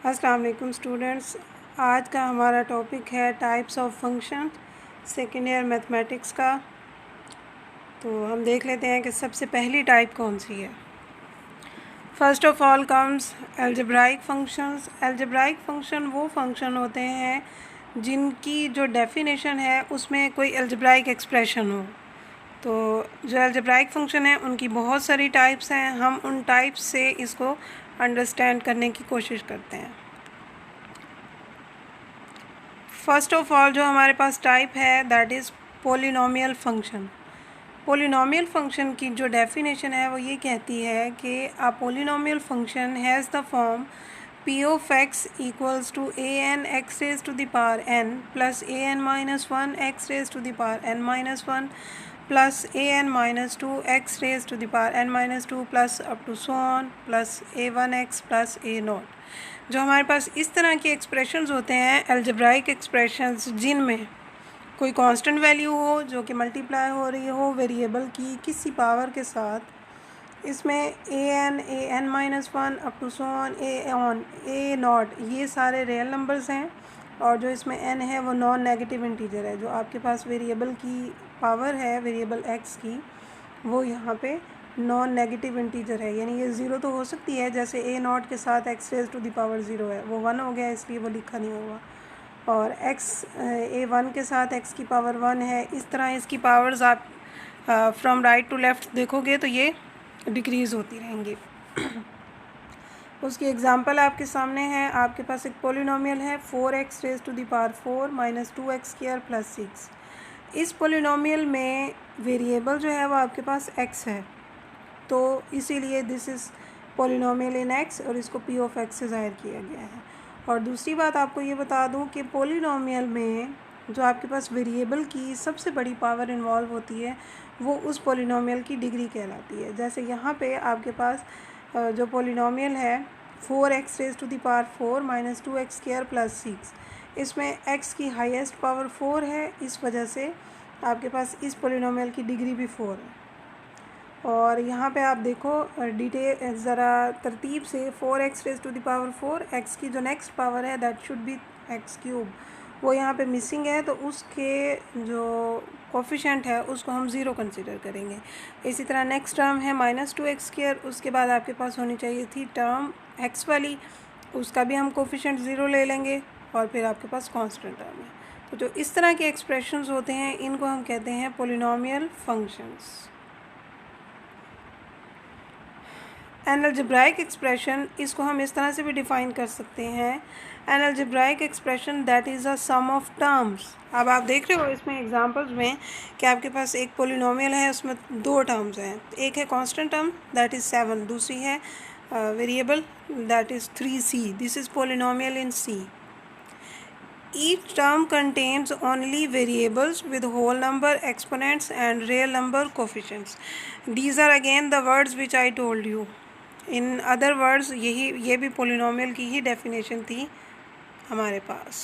अस्सलाम वालेकुम स्टूडेंट्स। आज का हमारा टॉपिक है types of function second year mathematics का। तो हम देख लेते हैं कि सबसे पहली टाइप कौन सी है। First of all comes algebraic functions. Algebraic function वो फंक्शन होते हैं जिनकी जो डेफिनेशन है उसमें कोई अलजेब्राइक एक्सप्रेशन हो। तो जो अलजेब्राइक फंक्शन है उनकी बहुत सारी टाइप्स हैं। हम उन टाइप्स से इसको अंडरस्टैंड करने की कोशिश करते हैं। फर्स्ट ऑफ ऑल जो हमारे पास टाइप है that is polynomial function. Polynomial function की जो डेफिनेशन है वो ये कहती है कि a polynomial function has the form p of x equals to a n x raise to the power n plus a n minus one x raise to the power n minus one plus a n minus two x raise to the power n minus two plus up to so on plus A one x plus A not. जो हमारे पास इस तरह के expressions होते हैं algebraic expressions जिनमें कोई constant value हो जो कि मल्टीप्लाई हो रही हो वेरिएबल की किसी पावर के साथ, इसमें a n minus one up to so on a nought ये सारे रियल नंबर्स हैं और जो इसमें एन है वो नॉन नेगेटिव इंटीजर है। जो आपके पास वेरिएबल की पावर है वेरिएबल एक्स की वो यहाँ पे नॉन नेगेटिव इंटीजर है, यानी ये ज़ीरो तो हो सकती है जैसे ए नॉट के साथ x raise to the power zero है, वो वन हो गया इसलिए वो लिखा नहीं होगा। और एक्स ए वन के साथ एक्स की पावर वन है। इस तरह इसकी पावर्स आप फ्रॉम राइट टू लेफ़्ट देखोगे तो ये डिक्रीज़ होती रहेंगी। उसकी एग्जांपल आपके सामने है। आपके पास एक पोलिनोमियल है 4x raise to the power 4 minus 2x square plus 6। इस पोलिनोमियल में वेरिएबल जो है वो आपके पास x है, तो इसीलिए this is polynomial in x और इसको p ऑफ x से ज़ाहिर किया गया है। और दूसरी बात आपको ये बता दूं कि पोलिनोमियल में जो आपके पास वेरिएबल की सबसे बड़ी पावर इन्वॉल्व होती है वो उस पोलिनोमियल की डिग्री कहलाती है। जैसे यहाँ पे आपके पास जो पोलिनोमियल है 4x raise to the power 4 minus 2x square plus 6, इसमें x की हाईएस्ट पावर 4 है, इस वजह से आपके पास इस पोलिनोमियल की डिग्री भी 4 है। और यहाँ पे आप देखो डिटेल ज़रा तरतीब से 4x raise to the power 4, x की जो नेक्स्ट पावर है that should be x cube, वो यहाँ पे मिसिंग है तो उसके जो कोफिशेंट है उसको हम ज़ीरो कंसिडर करेंगे। इसी तरह नेक्स्ट टर्म है माइनस 2x स्क्वायर, उसके बाद आपके पास होनी चाहिए थी टर्म x वाली, उसका भी हम कोफिशेंट ज़ीरो ले लेंगे और फिर आपके पास कांस्टेंट टर्म है। तो जो इस तरह के एक्सप्रेशंस होते हैं इनको हम कहते हैं polynomial functions. An algebraic expression, इसको हम इस तरह से भी डिफ़ाइन कर सकते हैं, an algebraic expression that is a sum of terms. अब आप देख रहे हो इसमें एग्जांपल्स में कि आपके पास एक पोलिनोमियल है उसमें दो टर्म्स हैं, एक है कांस्टेंट टर्म दैट इज़ 7, दूसरी है variable that is 3c। This is polynomial in c। Each term contains only variables with whole number exponents and real number coefficients. These are again the words which I told you. In other words ये भी polynomial की ही definition थी हमारे पास।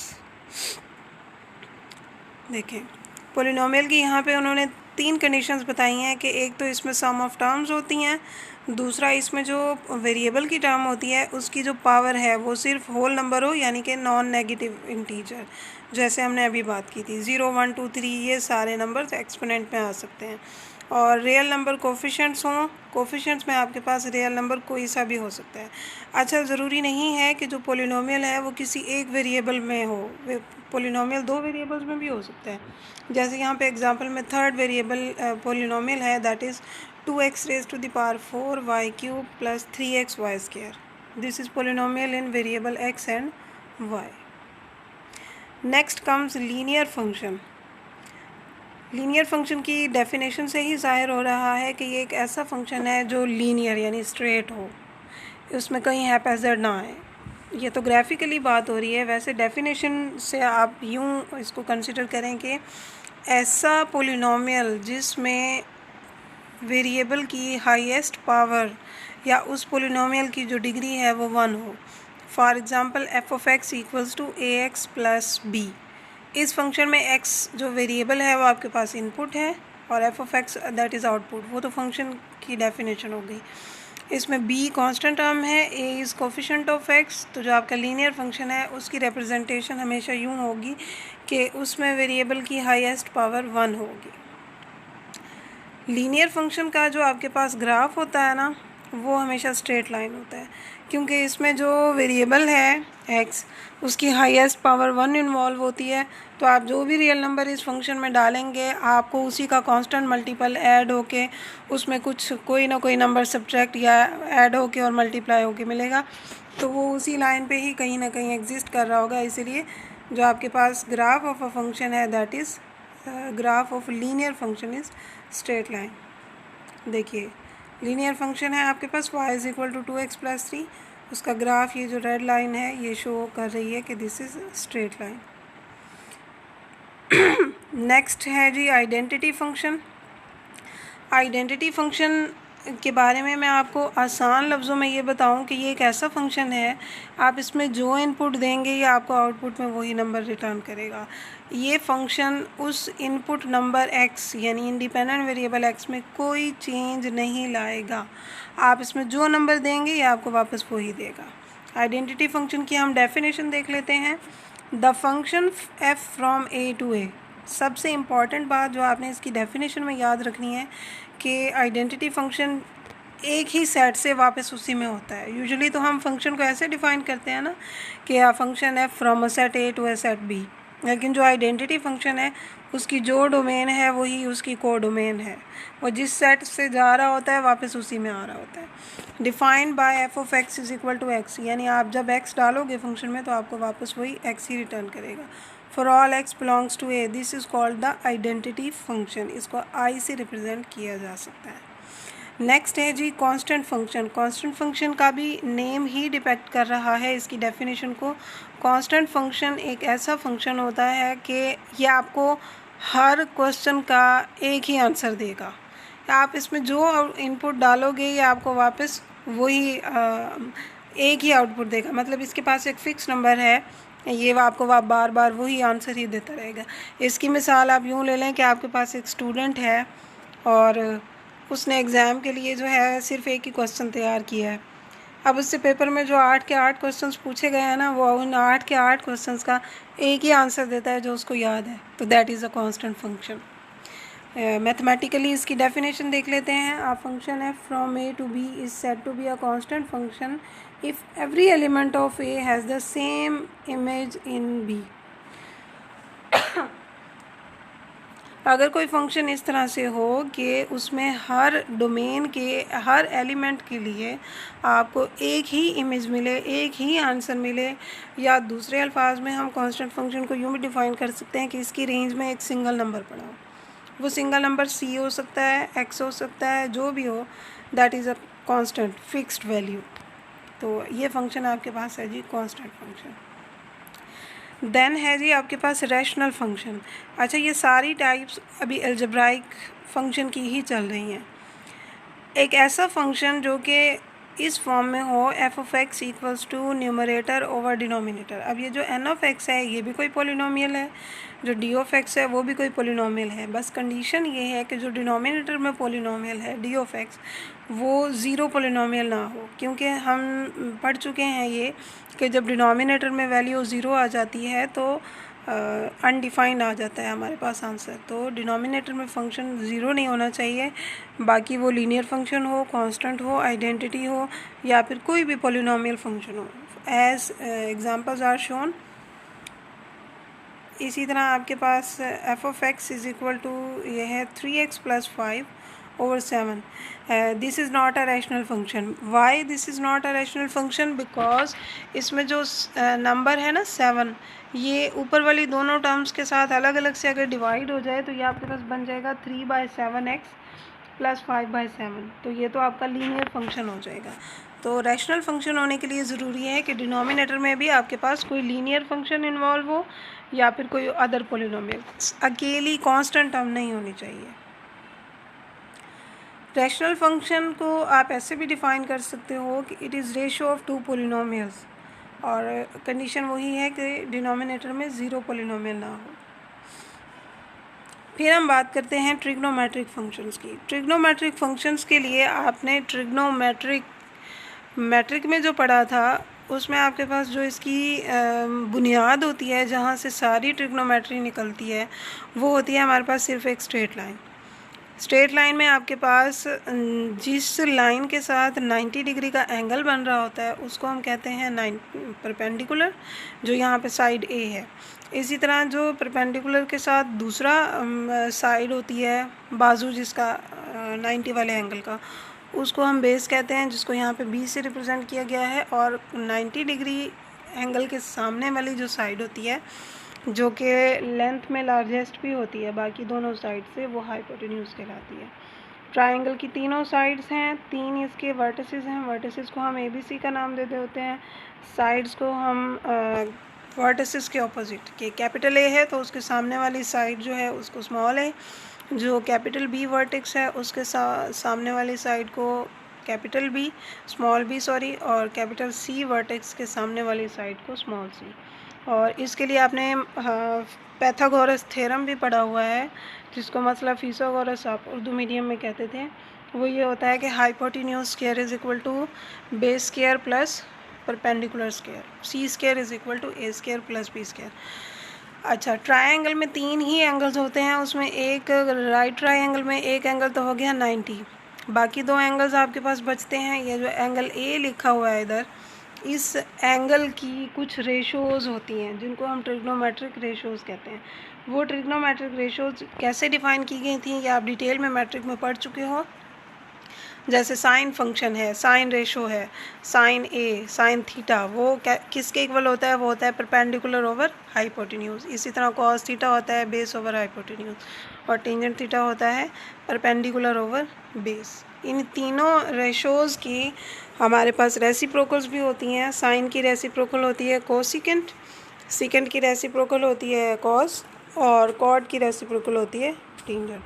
देखें polynomial की यहाँ पे उन्होंने तीन कंडीशंस बताई हैं कि एक तो इसमें सम ऑफ टर्म्स होती हैं, दूसरा इसमें जो वेरिएबल की टर्म होती है उसकी जो पावर है वो सिर्फ होल नंबर हो, यानी कि नॉन नेगेटिव इंटीजर, जैसे हमने अभी बात की थी 0 1 2 3 ये सारे नंबर्स एक्सपोनेंट में आ सकते हैं। और रियल नंबर कोफिशेंट्स हों, कोफिशेंट्स में आपके पास रियल नंबर कोई सा भी हो सकता है। अच्छा, ज़रूरी नहीं है कि जो पोलिनोमियल है वो किसी एक वेरिएबल में हो, पोलिनोमियल दो वेरिएबल्स में भी हो सकता है। जैसे यहाँ पे एग्जांपल में थर्ड वेरिएबल पोलिनोमियल है that is 2x raise to the power 4 y cube plus 3x y square. This is polynomial in variable x and y। Next comes linear function. Linear function की definition से ही ज़ाहिर हो रहा है कि ये एक ऐसा फंक्शन है जो लीनियर यानी स्ट्रेट हो, उसमें कहीं हैपेज़र्ड ना आए। ये तो ग्राफिकली बात हो रही है, वैसे डेफिनेशन से आप यूँ इसको कंसिडर करें कि ऐसा पोलिनोमियल जिसमें वेरिएबल की हाईएस्ट पावर या उस पोलिनोमियल की जो डिग्री है वो 1 हो। For example f of x equals to a x plus b. इस फंक्शन में x जो वेरिएबल है वो आपके पास इनपुट है और f of x that is output, वो तो फंक्शन की डेफिनेशन हो गई। इसमें b कांस्टेंट टर्म है, a is coefficient of x। तो जो आपका लीनियर फंक्शन है उसकी रिप्रेजेंटेशन हमेशा यूँ होगी कि उसमें वेरिएबल की हाईएस्ट पावर 1 होगी। लीनियर फंक्शन का जो आपके पास ग्राफ होता है ना, वो हमेशा स्ट्रेट लाइन होता है, क्योंकि इसमें जो वेरिएबल है x उसकी हाईएस्ट पावर 1 इन्वॉल्व होती है। तो आप जो भी रियल नंबर इस फंक्शन में डालेंगे आपको उसी का कांस्टेंट मल्टीपल ऐड होके उसमें कुछ कोई ना कोई नंबर सब्ट्रैक्ट या ऐड होके और मल्टीप्लाई होके मिलेगा। तो वो उसी लाइन पे ही कहीं ना कहीं एग्जिस्ट कर रहा होगा। इसीलिए जो आपके पास ग्राफ ऑफ अ फंक्शन है that is graph of linear function is straight line. देखिए लीनियर फंक्शन है आपके पास y is equal to 2x plus 3, उसका ग्राफ ये जो रेड लाइन है ये शो कर रही है कि this is straight line. Next है जी आइडेंटिटी फंक्शन। आइडेंटिटी फंक्शन के बारे में मैं आपको आसान लफ्ज़ों में ये बताऊं कि ये एक ऐसा फंक्शन है, आप इसमें जो इनपुट देंगे ये आपको आउटपुट में वही नंबर रिटर्न करेगा। ये फंक्शन उस इनपुट नंबर x यानी इंडिपेंडेंट वेरिएबल x में कोई चेंज नहीं लाएगा। आप इसमें जो नंबर देंगे ये आपको वापस वही देगा। आइडेंटिटी फंक्शन की हम डेफिनेशन देख लेते हैं। The function f from a to a। सबसे इम्पॉर्टेंट बात जो आपने इसकी डेफिनेशन में याद रखनी है कि आइडेंटिटी फंक्शन एक ही सेट से वापस उसी में होता है। यूजुअली तो हम फंक्शन को ऐसे डिफ़ाइन करते हैं ना कि आ फंक्शन है from a set A to a set B, लेकिन जो आइडेंटिटी फंक्शन है उसकी जो डोमेन है वही उसकी को डोमेन है। वो जिस सेट से जा रहा होता है वापस उसी में आ रहा होता है। Defined by f of x is equal to x, यानी आप जब एक्स डालोगे फंक्शन में तो आपको वापस वही एक्स ही रिटर्न करेगा। For all x belongs to A, this is called the identity function. इसको आई से रिप्रेजेंट किया जा सकता है। नेक्स्ट है जी कांस्टेंट फंक्शन। कांस्टेंट फंक्शन का भी नेम ही डिपेक्ट कर रहा है इसकी डेफिनेशन को। कांस्टेंट फंक्शन एक ऐसा फंक्शन होता है कि ये आपको हर क्वेश्चन का एक ही आंसर देगा। आप इसमें जो इनपुट डालोगे ये आपको वापस वही एक ही आउटपुट देगा। मतलब इसके पास एक फ़िक्स नंबर है, ये आपको बार बार वही आंसर ही देता रहेगा। इसकी मिसाल आप यूँ ले लें कि आपके पास एक स्टूडेंट है और उसने एग्ज़ाम के लिए जो है सिर्फ एक ही क्वेश्चन तैयार किया है। अब उससे पेपर में जो 8 के 8 क्वेश्चंस पूछे गए हैं ना, वो उन 8 के 8 क्वेश्चंस का एक ही आंसर देता है जो उसको याद है। तो that is a constant function. Mathematically इसकी डेफिनेशन देख लेते हैं। आ फंक्शन है from A to B is said to be a constant function if every element of A has the same image in B. अगर कोई function इस तरह से हो कि उसमें हर डोमेन के हर एलिमेंट के लिए आपको एक ही इमेज मिले, एक ही आंसर मिले, या दूसरे अल्फाज में हम कांस्टेंट फंक्शन को यूँ भी डिफ़ाइन कर सकते हैं कि इसकी रेंज में एक सिंगल नंबर पड़ा हो। वो सिंगल नंबर c हो सकता है, x हो सकता है, जो भी हो, that is a constant fixed value. तो ये फंक्शन आपके पास है जी कांस्टेंट फंक्शन। देन है जी आपके पास रैशनल फंक्शन। अच्छा, ये सारी टाइप्स अभी अलजेब्राइक फंक्शन की ही चल रही हैं। एक ऐसा फंक्शन जो कि इस फॉर्म में हो f of x equals to numerator over denominator. अब ये जो एन ऑफ एक्स है ये भी कोई पोलिनोमियल है, जो डी ऑफ एक्स है वो भी कोई पोलिनोमियल है। बस कंडीशन ये है कि जो डिनोमिनेटर में पोलिनोमियल है डी ऑफ एक्स वो ज़ीरो पोलिनोमियल ना हो, क्योंकि हम पढ़ चुके हैं ये कि जब डिनोमिनेटर में वैल्यू ज़ीरो आ जाती है तो अनडिफाइंड आ जाता है हमारे पास आंसर। तो डिनोमिनेटर में फंक्शन ज़ीरो नहीं होना चाहिए, बाकी वो लीनियर फंक्शन हो, कांस्टेंट हो, आइडेंटिटी हो, या फिर कोई भी पोलिनोमियल फंक्शन हो, एज एग्जांपल्स आर शोन। इसी तरह आपके पास f of x is equal to ये है 3x + 5 over 7. This is not a rational function. Why this is not a rational function? Because इसमें जो नंबर है ना 7, ये ऊपर वाली दोनों टर्म्स के साथ अलग अलग से अगर डिवाइड हो जाए तो ये आपके पास बन जाएगा 3/7x + 5/7। तो ये तो आपका लीनियर फंक्शन हो जाएगा। तो रैशनल फंक्शन होने के लिए ज़रूरी है कि डिनोमिनेटर में भी आपके पास कोई लीनियर फंक्शन इन्वॉल्व हो या फिर कोई अदर पोलिनोमियल, अकेली कांस्टेंट टर्म नहीं होनी चाहिए। रैशनल फंक्शन को आप ऐसे भी डिफ़ाइन कर सकते हो कि it is ratio of 2 polynomials, और कंडीशन वही है कि डिनोमिनेटर में ज़ीरो पोलिनोमियल ना हो। फिर हम बात करते हैं ट्रिग्नोमेट्रिक फंक्शंस की। ट्रिग्नोमेट्रिक फंक्शंस के लिए आपने ट्रिग्नोमेट्रिक मैट्रिक में जो पढ़ा था उसमें आपके पास जो इसकी बुनियाद होती है, जहाँ से सारी ट्रिग्नोमेट्री निकलती है, वो होती है हमारे पास सिर्फ एक स्ट्रेट लाइन। स्ट्रेट लाइन में आपके पास जिस लाइन के साथ 90 डिग्री का एंगल बन रहा होता है उसको हम कहते हैं परपेंडिकुलर, जो यहाँ पे साइड ए है। इसी तरह जो परपेंडिकुलर के साथ दूसरा साइड होती है, बाजू जिसका 90 वाले एंगल का, उसको हम बेस कहते हैं, जिसको यहाँ पे बी से रिप्रेजेंट किया गया है। और 90 डिग्री एंगल के सामने वाली जो साइड होती है, जो कि लेंथ में लार्जेस्ट भी होती है बाकी दोनों साइड से, वो हाइपोटेन्यूज कहलाती है। ट्रायंगल की तीनों साइड्स हैं, 3 इसके वर्टिसेस हैं। वर्टिसेस को हम ABC का नाम देते होते हैं, साइड्स को हम वर्टिसेस के ऑपोजिट, कि कैपिटल A है तो उसके सामने वाली साइड जो है उसको स्मॉल है, जो कैपिटल B वर्टेक्स है उसके सामने वाली साइड को capital B, small b sorry, और कैपिटल C वर्टेक्स के सामने वाली साइड को स्मॉल c। और इसके लिए आपने पैथागोरस थ्योरम भी पढ़ा हुआ है, जिसको मतलब फिथागोरस आप उर्दू मीडियम में कहते थे। वो ये होता है कि hypotenuse square is equal to base square plus perpendicular square, C square is equal to A square plus B square. अच्छा, ट्रायंगल में 3 ही एंगल्स होते हैं, उसमें एक राइट ट्रायंगल में एक एंगल तो हो गया 90, बाकी 2 एंगल्स आपके पास बचते हैं। ये जो एंगल A लिखा हुआ है इधर, इस एंगल की कुछ रेशोज़ होती हैं जिनको हम ट्रिग्नोमेट्रिक रेशोज़ कहते हैं। वो ट्रिग्नोमेट्रिक रेशोज़ कैसे डिफ़ाइन की गई थी, ये आप डिटेल में मैट्रिक में पढ़ चुके हो। जैसे साइन फंक्शन है, साइन रेशो है, साइन A, साइन थीटा, वो किसके इक्वल होता है, वो होता है परपेंडिकुलर ओवर हाइपोटेन्यूज। इसी तरह कॉस थीटा होता है बेस ओवर हाइपोटेन्यूज, और टेंजेंट थीटा होता है परपेंडिकुलर ओवर बेस। इन तीनों रेशोज़ की हमारे पास रेसिप्रोकल्स भी होती हैं। साइन की रेसिप्रोकल होती है कोसिकेंट, सेकेंड की रेसिप्रोकल होती है कॉस, और कॉट की रेसिप्रोकल होती है टेंजेंट।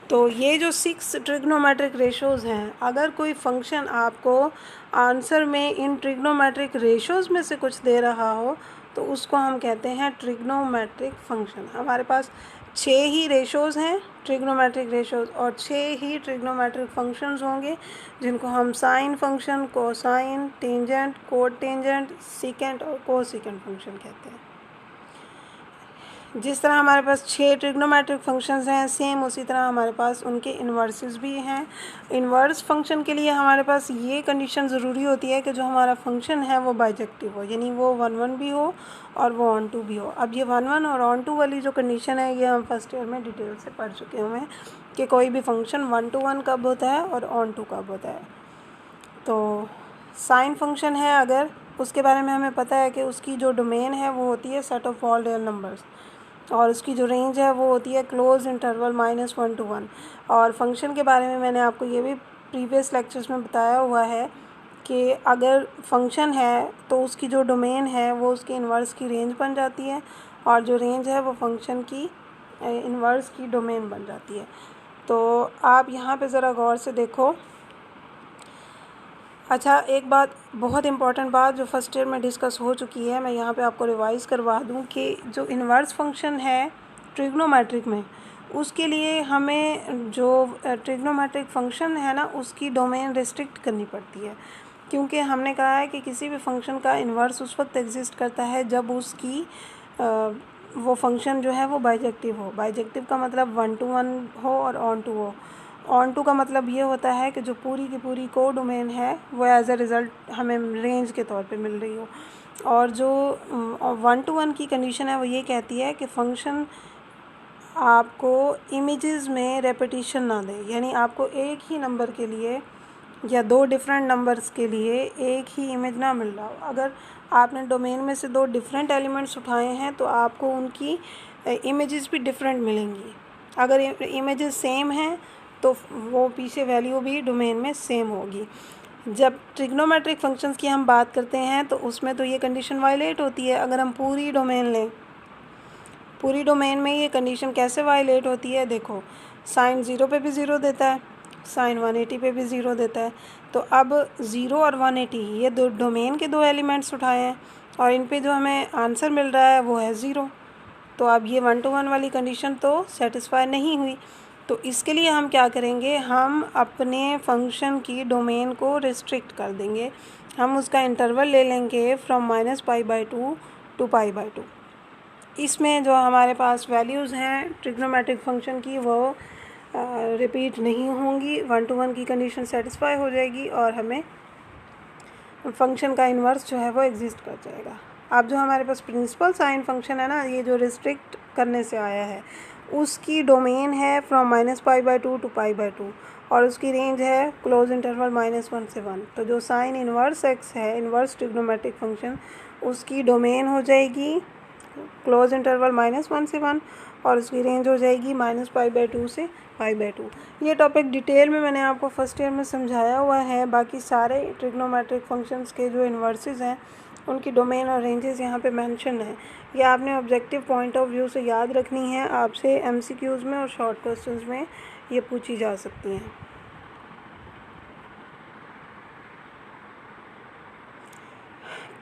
तो ये जो 6 ट्रिग्नोमेट्रिक रेशोज़ हैं, अगर कोई फंक्शन आपको आंसर में इन ट्रिग्नोमेट्रिक रेशोज़ में से कुछ दे रहा हो तो उसको हम कहते हैं ट्रिग्नोमेट्रिक फंक्शन। हमारे पास 6 ही रेशोज़ हैं ट्रिग्नोमेट्रिक रेशोज़, और 6 ही ट्रिग्नोमेट्रिक फंक्शंस होंगे, जिनको हम sine function, cosine, tangent, cot tangent, secant और कोसिकेंट फंक्शन कहते हैं। जिस तरह हमारे पास 6 ट्रिग्नोमेट्रिक फंक्शंस हैं, सेम उसी तरह हमारे पास उनके इन्वर्सेस भी हैं। इन्वर्स फंक्शन के लिए हमारे पास ये कंडीशन ज़रूरी होती है कि जो हमारा फंक्शन है वो बाइजेक्टिव हो, यानी वो 1-1 भी हो और वो ऑन टू भी हो। अब ये 1-1 और ऑन टू वाली जो कंडीशन है, ये हम फर्स्ट ईयर में डिटेल से पढ़ चुके हुए हैं कि कोई भी फंक्शन 1-1 कब होता है और ऑन टू कब होता है। तो साइन फंक्शन है अगर, उसके बारे में हमें पता है कि उसकी जो डोमेन है वो होती है set of all real numbers, और उसकी जो रेंज है वो होती है क्लोज इंटरवल -1 to 1। और फंक्शन के बारे में मैंने आपको ये भी प्रीवियस लेक्चर्स में बताया हुआ है कि अगर फंक्शन है तो उसकी जो डोमेन है वो उसके इन्वर्स की रेंज बन जाती है, और जो रेंज है वो फंक्शन की इन्वर्स की डोमेन बन जाती है। तो आप यहाँ पे ज़रा गौर से देखो। अच्छा, एक बात, बहुत इंपॉर्टेंट बात जो फर्स्ट ईयर में डिस्कस हो चुकी है, मैं यहाँ पे आपको रिवाइज़ करवा दूँ कि जो इन्वर्स फंक्शन है ट्रिग्नोमेट्रिक में, उसके लिए हमें जो ट्रिग्नोमेट्रिक फंक्शन है ना, उसकी डोमेन रिस्ट्रिक्ट करनी पड़ती है, क्योंकि हमने कहा है कि किसी भी फंक्शन का इन्वर्स उस वक्त एग्जिस्ट करता है जब उसकी वो फंक्शन जो है वो बाइजेक्टिव हो। बाइजेक्टिव का मतलब 1-1 हो और ऑन टू हो। ऑन टू का मतलब ये होता है कि जो पूरी की पूरी को डोमेन है वो एज अ रिज़ल्ट हमें रेंज के तौर पे मिल रही हो। और जो 1-1 की कंडीशन है वो ये कहती है कि फंक्शन आपको इमेजेस में रेपिटेशन ना दे, यानी आपको एक ही नंबर के लिए या 2 डिफरेंट नंबर्स के लिए एक ही इमेज ना मिल रहा हो। अगर आपने डोमेन में से 2 डिफरेंट एलिमेंट्स उठाए हैं तो आपको उनकी इमेजेस भी डिफरेंट मिलेंगी। अगर इमेजेस सेम हैं तो वो पीछे वैल्यू भी डोमेन में सेम होगी। जब ट्रिग्नोमेट्रिक फंक्शंस की हम बात करते हैं तो उसमें तो ये कंडीशन वायलेट होती है। अगर हम पूरी डोमेन लें, पूरी डोमेन में ये कंडीशन कैसे वायलेट होती है, देखो, साइन 0 पे भी 0 देता है, साइन 180 पे भी 0 देता है। तो अब 0 और 180 ये दो डोमेन के 2 एलिमेंट्स उठाए हैं और इन पे जो हमें आंसर मिल रहा है वो है 0। तो अब ये 1-1 वाली कंडीशन तो सेटिस्फाई नहीं हुई। तो इसके लिए हम क्या करेंगे, हम अपने फंक्शन की डोमेन को रिस्ट्रिक्ट कर देंगे। हम उसका इंटरवल ले लेंगे फ्रॉम -π/2 टू π/2। इसमें जो हमारे पास वैल्यूज़ हैं ट्रिग्नोमेट्रिक फंक्शन की वो रिपीट नहीं होंगी, 1 to 1 की कंडीशन सेटिस्फाई हो जाएगी और हमें फंक्शन का इन्वर्स जो है वो एग्जिस्ट कर जाएगा। अब जो हमारे पास प्रिंसिपल साइन फंक्शन है ना, ये जो रिस्ट्रिक्ट करने से आया है, उसकी डोमेन है फ्रॉम -π/2 टू π/2 और उसकी रेंज है क्लोज इंटरवल -1 से 1। तो जो साइन इन्वर्स एक्स है, इन्वर्स ट्रिग्नोमेट्रिक फंक्शन, उसकी डोमेन हो जाएगी क्लोज इंटरवल -1 से 1 और उसकी रेंज हो जाएगी -π/2 से π/2। ये टॉपिक डिटेल में मैंने आपको फर्स्ट ईयर में समझाया हुआ है। बाकी सारे ट्रिग्नोमेट्रिक फंक्शंस के जो इन्वर्सेस हैं उनकी डोमेन और रेंजेस यहाँ पे मेंशन है। ये आपने ऑब्जेक्टिव पॉइंट ऑफ व्यू से याद रखनी है, आपसे एमसीक्यूज़ में और शॉर्ट क्वेश्चंस में ये पूछी जा सकती हैं।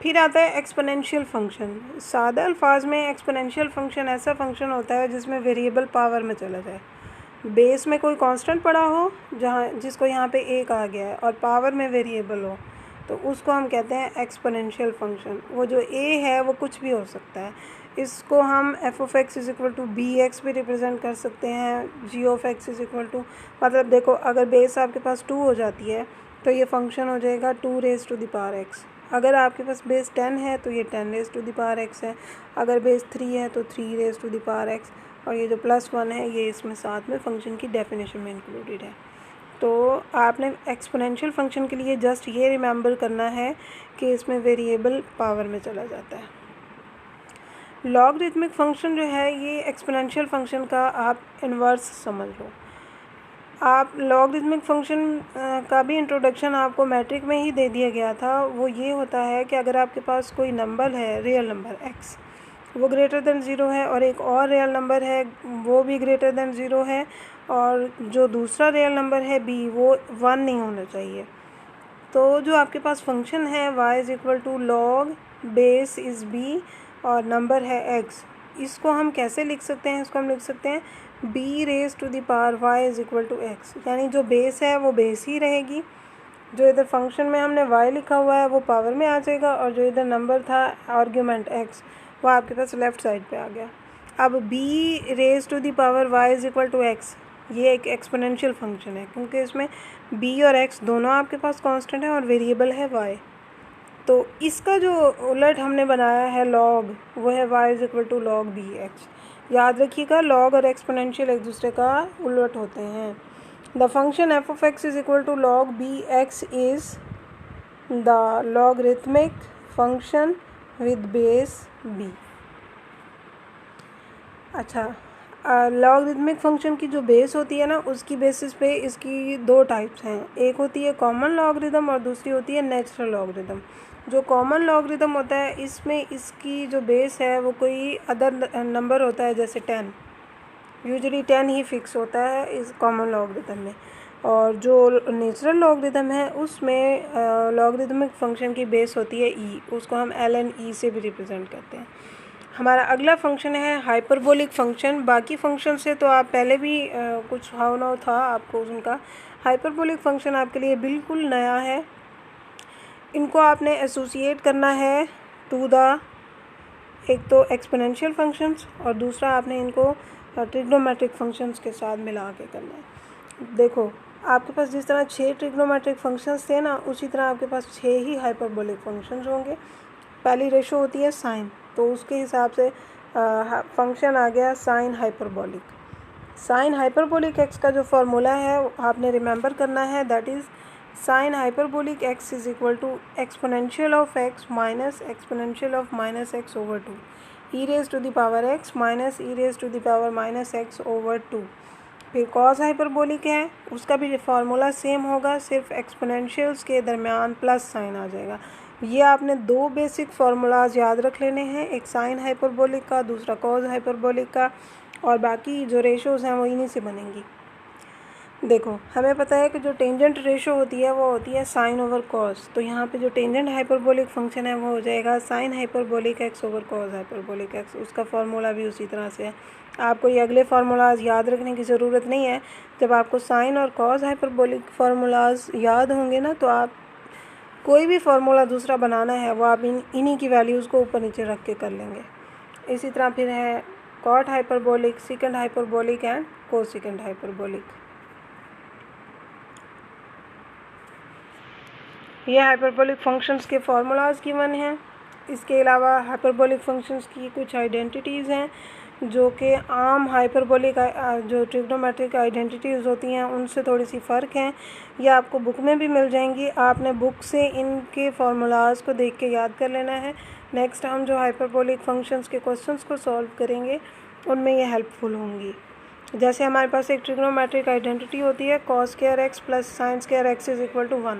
फिर आता है एक्सपोनेंशियल फंक्शन। सादा अल्फाज में एक्सपोनेंशियल फंक्शन ऐसा फंक्शन होता है जिसमें वेरिएबल पावर में चला जाए। बेस में कोई कांस्टेंट पड़ा हो जहाँ जिसको यहाँ पे एक आ गया है और पावर में वेरिएबल हो, तो उसको हम कहते हैं एक्सपोनेंशियल फंक्शन। वो जो ए है वो कुछ भी हो सकता है। इसको हम f(x) = bx भी रिप्रेजेंट कर सकते हैं, g(x) = मतलब देखो, अगर बेस आपके पास 2 हो जाती है तो ये फंक्शन हो जाएगा 2 raised to the power x। अगर आपके पास बेस 10 है तो ये 10 raised to the power x है। अगर बेस 3 है तो 3 raised to the power x, और ये जो +1 है ये इसमें साथ में फंक्शन की डेफिनेशन में इंक्लूडेड है। तो आपने एक्सपोनेंशियल फंक्शन के लिए जस्ट ये रिमेंबर करना है कि इसमें वेरिएबल पावर में चला जाता है। लॉगरिथमिक फंक्शन जो है ये एक्सपोनेंशियल फंक्शन का आप इन्वर्स समझ लो। आप लॉगरिथमिक फंक्शन का भी इंट्रोडक्शन आपको मैट्रिक में ही दे दिया गया था। वो ये होता है कि अगर आपके पास कोई नंबर है, रियल नंबर x, वो ग्रेटर देन 0 है और एक और रियल नंबर है वो भी ग्रेटर देन 0 है, और जो दूसरा रियल नंबर है b वो 1 नहीं होना चाहिए। तो जो आपके पास फंक्शन है y = log base is b और नंबर है x, इसको हम कैसे लिख सकते हैं? इसको हम लिख सकते हैं b raised to the power y = x, यानी जो बेस है वो बेस ही रहेगी। जो इधर फंक्शन में हमने y लिखा हुआ है वो पावर में आ जाएगा, और जो इधर नंबर था आर्ग्यूमेंट x वो आपके पास लेफ़्ट साइड पे आ गया। अब b raised to the power y = x, ये एक एक्सपोनेंशियल फंक्शन है क्योंकि इसमें b और x दोनों आपके पास कांस्टेंट है और वेरिएबल है y। तो इसका जो उलट हमने बनाया है लॉग, वो है y = log bx। याद रखिएगा, लॉग और एक्सपोनेंशियल एक दूसरे का उलट होते हैं। The function f(x) = log bx is the logarithmic function with base b। अच्छा, लॉगरिथमिक फंक्शन की जो बेस होती है ना, उसकी बेसिस पे इसकी दो टाइप्स हैं। एक होती है कॉमन लॉगरिथम और दूसरी होती है नेचुरल लॉगरिथम। जो कॉमन लॉगरिथम होता है इसमें इसकी जो बेस है वो कोई अदर नंबर होता है, जैसे 10। यूजुअली 10 ही फिक्स होता है इस कॉमन लॉगरिथम में। और जो नेचुरल लॉगरिथम है उसमें लॉगरिथमिक फंक्शन की बेस होती है e, उसको हम ln e से भी रिप्रेजेंट करते हैं। हमारा अगला फंक्शन है हाइपरबोलिक फंक्शन। बाकी फंक्शन से तो आप पहले भी कुछ भावना था आपको उनका। हाइपरबोलिक फंक्शन आपके लिए बिल्कुल नया है। इनको आपने एसोसिएट करना है टू द, एक तो एक्सपोनेंशियल फंक्शंस और दूसरा आपने इनको ट्रिग्नोमेट्रिक फंक्शंस के साथ मिला के करना है। देखो, आपके पास जिस तरह 6 ट्रिग्नोमेट्रिक फंक्शंस थे ना, उसी तरह आपके पास 6 ही हाइपरबोलिक फंक्शंस होंगे। पहली रेशो होती है साइन, तो उसके हिसाब से फंक्शन आ गया sine hyperbolic. Sine hyperbolic x का जो फार्मूला है आपने रिमेंबर करना है, that is sine hyperbolic x is equal to exponential of x minus exponential of -x/2 e raise to the power x minus e raise to the power -x/2। फिर cos hyperbolic है, उसका भी formula same होगा, सिर्फ एक्सपोनेंशियल्स के दरमियान plus sign आ जाएगा। ये आपने दो बेसिक फार्मूलाज याद रख लेने हैं, एक साइन हाइपरबोलिक का, दूसरा कॉस हाइपरबोलिक का, और बाकी जो रेशोज़ हैं वो इन्हीं से बनेंगी। देखो हमें पता है कि जो टेंजेंट रेशो होती है वो होती है साइन ओवर कॉस, तो यहाँ पे जो टेंजेंट हाइपरबोलिक फंक्शन है वो हो जाएगा sign hyperbolic x over cos hyperbolic x. उसका फार्मूला भी उसी तरह से है, आपको ये अगले फार्मूलाज याद रखने की ज़रूरत नहीं है। जब आपको साइन और कॉस हाइपरबोलिक फार्मूलाज याद होंगे ना, तो आप कोई भी फार्मूला दूसरा बनाना है वो आप इन्हीं की वैल्यूज़ को ऊपर नीचे रख के कर लेंगे। इसी तरह फिर है cot hyperbolic, second hyperbolic and cosecant hyperbolic. ये हाइपरबोलिक फंक्शंस के फार्मूलाज गिवन हैं। इसके अलावा हाइपरबोलिक फंक्शंस की कुछ आइडेंटिटीज़ हैं जो कि आम हाइपरबोलिक जो ट्रिग्नोमेट्रिक आइडेंटिटीज़ होती हैं उनसे थोड़ी सी फ़र्क हैं। ये आपको बुक में भी मिल जाएंगी, आपने बुक से इनके फार्मूलाज को देख के याद कर लेना है। नेक्स्ट हम जो हाइपरबोलिक फंक्शंस के क्वेश्चंस को सॉल्व करेंगे उनमें ये हेल्पफुल होंगी। जैसे हमारे पास एक ट्रिग्नोमेट्रिक आइडेंटिटी होती है cos square x plus sine square x is equal to 1,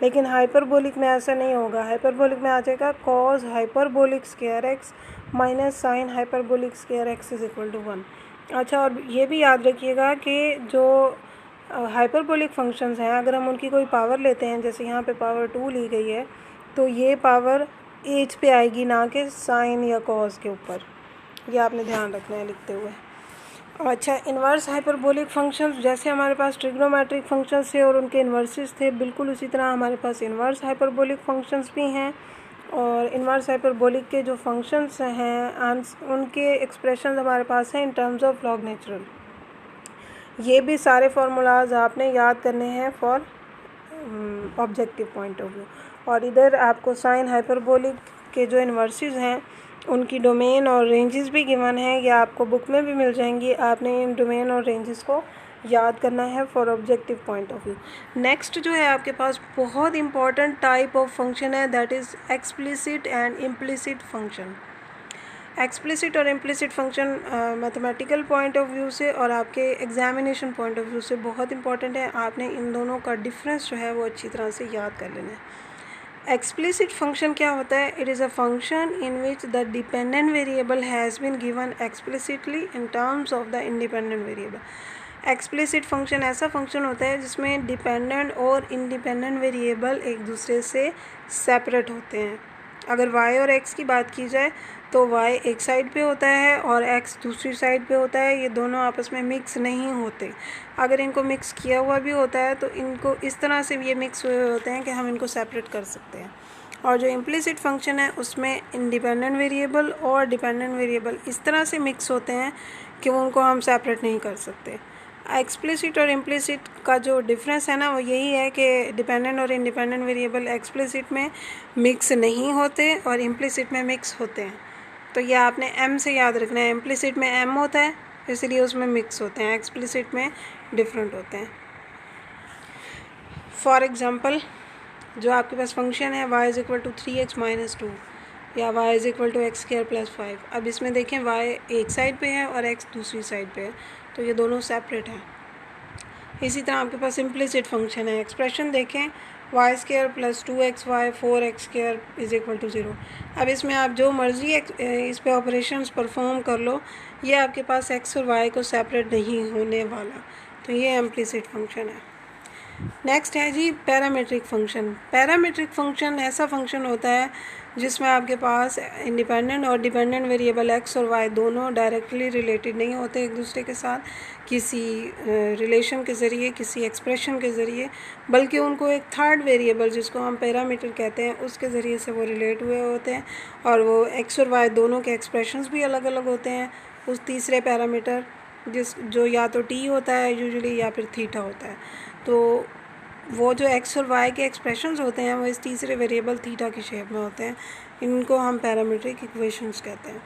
लेकिन हाइपरबोलिक में ऐसा नहीं होगा। हाइपरबोलिक में आ जाएगा cos hyperbolic square x minus sine hyperbolic square x is equal to 1। अच्छा, और ये भी याद रखिएगा कि जो हाइपरबोलिक फंक्शंस हैं अगर हम उनकी कोई पावर लेते हैं, जैसे यहाँ पे पावर 2 ली गई है, तो ये पावर एज पे आएगी ना कि साइन या कॉस के ऊपर। ये आपने ध्यान रखना है लिखते हुए। अच्छा, इन्वर्स हाइपरबोलिक फंक्शंस, जैसे हमारे पास ट्रिग्नोमेट्रिक फंक्शंस थे और उनके इन्वर्सेस थे, बिल्कुल उसी तरह हमारे पास इन्वर्स हाइपरबोलिक फंक्शंस भी हैं। और इन्वर्स हाइपरबोलिक के जो फंक्शंस हैं उनके एक्सप्रेशन हमारे पास हैं इन टर्म्स ऑफ लॉग नेचुरल। ये भी सारे फार्मूलाज आपने याद करने हैं for objective point of view. और इधर आपको साइन हाइपरबोलिक के जो इन्वर्सेस हैं उनकी डोमेन और रेंजेस भी गिवन है, ये आपको बुक में भी मिल जाएंगी। आपने इन डोमेन और रेंजेस को याद करना है for objective point of view. Next जो है आपके पास बहुत इंपॉर्टेंट टाइप ऑफ फंक्शन है, that is explicit and implicit function. Explicit और implicit function mathematical point of view से और आपके एग्जामिनेशन पॉइंट ऑफ व्यू से बहुत इंपॉर्टेंट है। आपने इन दोनों का डिफरेंस जो है वो अच्छी तरह से याद कर लेना है। एक्सप्लिसिट फंक्शन क्या होता है? It is a function in which the dependent variable has been given explicitly in terms of the independent variable. Explicit function ऐसा फंक्शन होता है जिसमें डिपेंडेंट और इंडिपेंडेंट वेरिएबल एक दूसरे से सेपरेट होते हैं। अगर y और x की बात की जाए तो y एक साइड पे होता है और x दूसरी साइड पे होता है, ये दोनों आपस में मिक्स नहीं होते। अगर इनको मिक्स किया हुआ भी होता है तो इनको इस तरह से ये मिक्स हुए होते हैं कि हम इनको सेपरेट कर सकते हैं। और जो इम्प्लिसिट फंक्शन है उसमें इंडिपेंडेंट वेरिएबल और डिपेंडेंट वेरिएबल इस तरह से मिक्स होते हैं कि उनको हम सेपरेट नहीं कर सकते। एक्सप्लिसिट और इम्प्लिसिट का जो डिफरेंस है ना वो यही है कि डिपेंडेंट और इंडिपेंडेंट वेरिएबल एक्सप्लिसिट में मिक्स नहीं होते और इम्प्लिसिट में मिक्स होते हैं। तो ये आपने m से याद रखना है। इम्प्लिसिट में m होता है इसलिए उसमें मिक्स होते हैं, एक्सप्लिसिट में डिफरेंट होते हैं। फॉर एग्ज़ाम्पल जो आपके पास फंक्शन है y is equal to 3x minus 2 या y is equal to x square plus 5। अब इसमें देखें y एक साइड पे है और x दूसरी साइड पे है, तो ये दोनों सेपरेट हैं। इसी तरह आपके पास इम्प्लिसिट फंक्शन है, एक्सप्रेशन देखें y square plus 2xy 4x square is equal to 0। अब इसमें आप जो मर्ज़ी इस पे ऑपरेशंस परफॉर्म कर लो, ये आपके पास x और y को सेपरेट नहीं होने वाला, तो ये इम्प्लिसिट फंक्शन है। नेक्स्ट है जी पैरामीट्रिक फंक्शन। पैरामीट्रिक फंक्शन ऐसा फंक्शन होता है जिसमें आपके पास इंडिपेंडेंट और डिपेंडेंट वेरिएबल x और y दोनों डायरेक्टली रिलेटेड नहीं होते एक दूसरे के साथ किसी रिलेशन के ज़रिए, किसी एक्सप्रेशन के ज़रिए, बल्कि उनको एक थर्ड वेरिएबल जिसको हम पैरामीटर कहते हैं उसके ज़रिए से वो रिलेट हुए होते हैं। और वो x और y दोनों के एक्सप्रेशंस भी अलग अलग होते हैं उस तीसरे पैरामीटर जो या तो t होता है यूजुअली या फिर थीटा होता है। तो वो जो x और y के एक्सप्रेशंस होते हैं वो इस तीसरे वेरिएबल थीटा की शेप में होते हैं, इनको हम पैरामीट्रिक इक्वेशंस कहते हैं।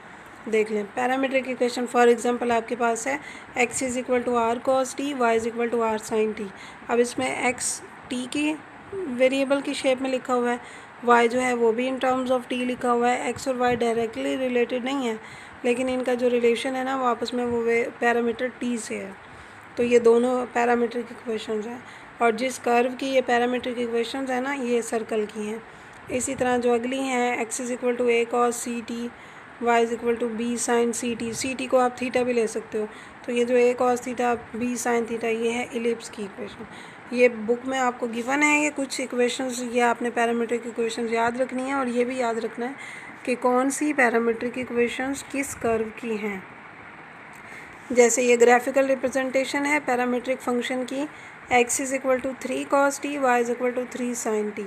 देख लें पैरामीट्रिक इक्वेशन, फॉर एग्जांपल आपके पास है x is equal to r cos t, y is equal to r sine t. अब इसमें x t की वेरिएबल की शेप में लिखा हुआ है, y जो है वो भी इन टर्म्स ऑफ t लिखा हुआ है। x और y डायरेक्टली रिलेटेड नहीं है लेकिन इनका जो रिलेशन है ना वो आपस में वो पैरामीटर t से है, तो ये दोनों पैरामीट्रिक इक्वेशंस हैं। और जिस कर्व की ये पैरामीट्रिक इक्वेशंस है ना ये सर्कल की हैं। इसी तरह जो अगली हैं x is equal to a cos c t, y is equal to b sine c t, c t को आप थीटा भी ले सकते हो। तो ये जो a cos theta b sine theta ये है इलिप्स की इक्वेशन। ये बुक में आपको गिवन है, ये कुछ इक्वेशंस, ये आपने पैरामीट्रिक इक्वेशंस याद रखनी है और ये भी याद रखना है कि कौन सी पैरामीट्रिक इक्वेशंस किस कर्व की हैं। जैसे ये ग्राफिकल रिप्रेजेंटेशन है पैरामीट्रिक फंक्शन की, x is equal to 3 cos t, y is equal to 3 sin t।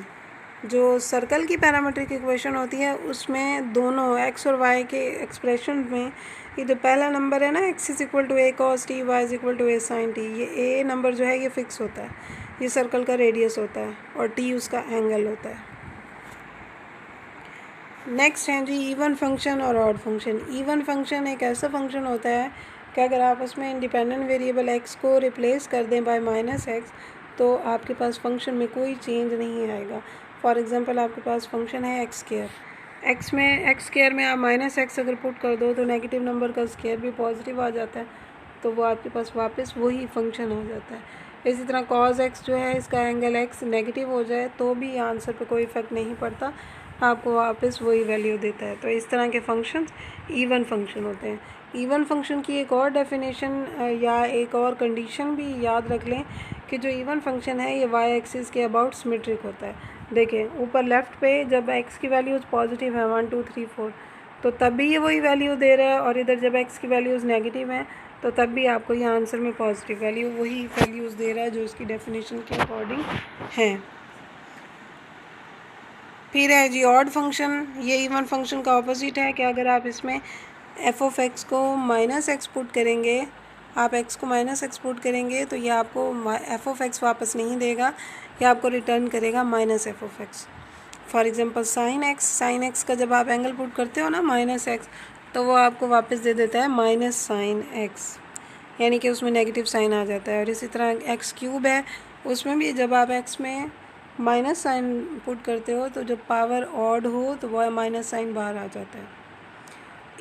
जो सर्कल की पैरामीट्रिक इक्वेशन होती है उसमें दोनों x और y के एक्सप्रेशन में ये जो पहला नंबर है ना, x is equal to a cos t, y is equal to a sin t, ये a नंबर जो है ये फिक्स होता है, ये सर्कल का रेडियस होता है और t उसका एंगल होता है। नेक्स्ट है जी इवन फंक्शन और ऑड फंक्शन। इवन फंक्शन एक ऐसा फंक्शन होता है कि अगर आप उसमें इंडिपेंडेंट वेरिएबल x को रिप्लेस कर दें बाय -x तो आपके पास फंक्शन में कोई चेंज नहीं आएगा। फॉर एग्जांपल आपके पास फंक्शन है x स्क्वायर, x स्क्वायर में आप -x अगर पुट कर दो तो नेगेटिव नंबर का स्क्वायर भी पॉजिटिव आ जाता है, तो वो आपके पास वापस वही फंक्शन आ जाता है। इसी तरह cos x जो है इसका एंगल x नेगेटिव हो जाए तो भी आंसर पे कोई इफेक्ट नहीं पड़ता, आपको वापस वही वैल्यू देता है। तो इस तरह के फंक्शंस इवन फंक्शन होते हैं। इवन फंक्शन की एक और डेफिनेशन या एक और कंडीशन भी याद रख लें कि जो इवन फंक्शन है ये वाई एक्सिस के अबाउट सिमेट्रिक होता है। देखिए ऊपर लेफ़्ट पे जब x की वैल्यूज़ पॉजिटिव है 1 2 3 4 तो तब भी ये वही वैल्यू दे रहा है, और इधर जब x की वैल्यूज़ नेगेटिव हैं तो तब भी आपको ये आंसर में पॉजिटिव वैल्यू वही वैल्यूज़ दे रहा है जो इसकी डेफिनेशन के अकॉर्डिंग हैं। फिर है जी ऑड फंक्शन। ये इवन फंक्शन का ऑपोजिट है कि अगर आप इसमें एफ ऑफ एक्स को -x पुट करेंगे, आप x को -x पुट करेंगे तो ये आपको एफ ऑफ एक्स वापस नहीं देगा, ये आपको रिटर्न करेगा -f of x. For example sine x का जब आप एंगल पुट करते हो ना -x तो वो आपको वापस दे देता है -sin x, यानी कि उसमें नेगेटिव साइन आ जाता है। और इसी तरह एक्स क्यूब है, उसमें भी जब आप x में माइनस साइन पुट करते हो तो जब पावर ऑड हो तो वह माइनस साइन बाहर आ जाता है।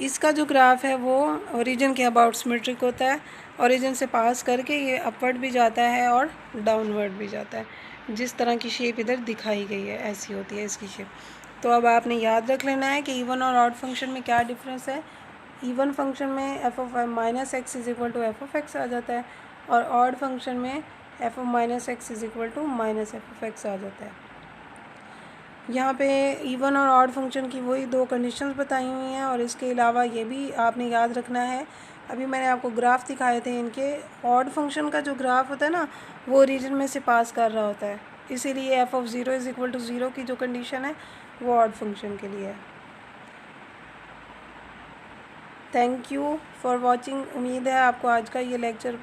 इसका जो ग्राफ है वो ओरिजिन के अबाउट सिमेट्रिक होता है, ओरिजिन से पास करके ये अपवर्ड भी जाता है और डाउनवर्ड भी जाता है। जिस तरह की शेप इधर दिखाई गई है ऐसी होती है इसकी शेप। तो अब आपने याद रख लेना है कि इवन और ऑड फंक्शन में क्या डिफरेंस है। इवन फंक्शन में f of -x is equal to f of x आ जाता है, और ऑड फंक्शन में f of -x is equal to -f of x आ जाता है। यहाँ पे इवन और ऑड फंक्शन की वही दो कंडीशंस बताई हुई हैं, और इसके अलावा ये भी आपने याद रखना है, अभी मैंने आपको ग्राफ दिखाए थे इनके, ऑड फंक्शन का जो ग्राफ होता है ना वो ओरिजिन में से पास कर रहा होता है, इसीलिए f of 0 is equal to 0 की जो कंडीशन है वो ऑड फंक्शन के लिए है। Thank you for watching. उम्मीद है आपको आज का ये लेक्चर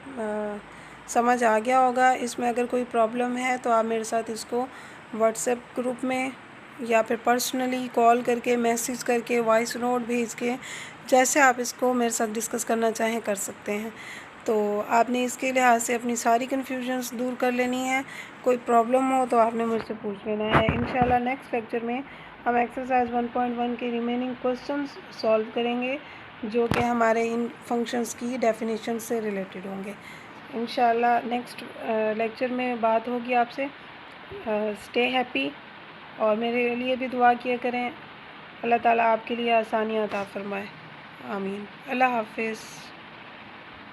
समझ आ गया होगा। इसमें अगर कोई प्रॉब्लम है तो आप मेरे साथ इसको व्हाट्सएप ग्रुप में या फिर पर्सनली कॉल करके, मैसेज करके, वॉइस नोट भेज के, जैसे आप इसको मेरे साथ डिस्कस करना चाहें कर सकते हैं। तो आपने इसके लिहाज से अपनी सारी कन्फ्यूजन्स दूर कर लेनी है। कोई प्रॉब्लम हो तो आपने मुझसे पूछ लेना है। इंशाल्लाह नेक्स्ट लेक्चर में हम एक्सरसाइज 1.1 के रिमेनिंग क्वेश्चंस सॉल्व करेंगे जो कि हमारे इन फंक्शंस की डेफिनेशन से रिलेटेड होंगे। इंशाल्लाह नेक्स्ट लेक्चर में बात होगी आपसे। स्टे हैप्पी और मेरे लिए भी दुआ किया करें। अल्लाह ताला आपके लिए आसानियाँ अता फरमाए। आमीन। अल्लाह हाफिज़।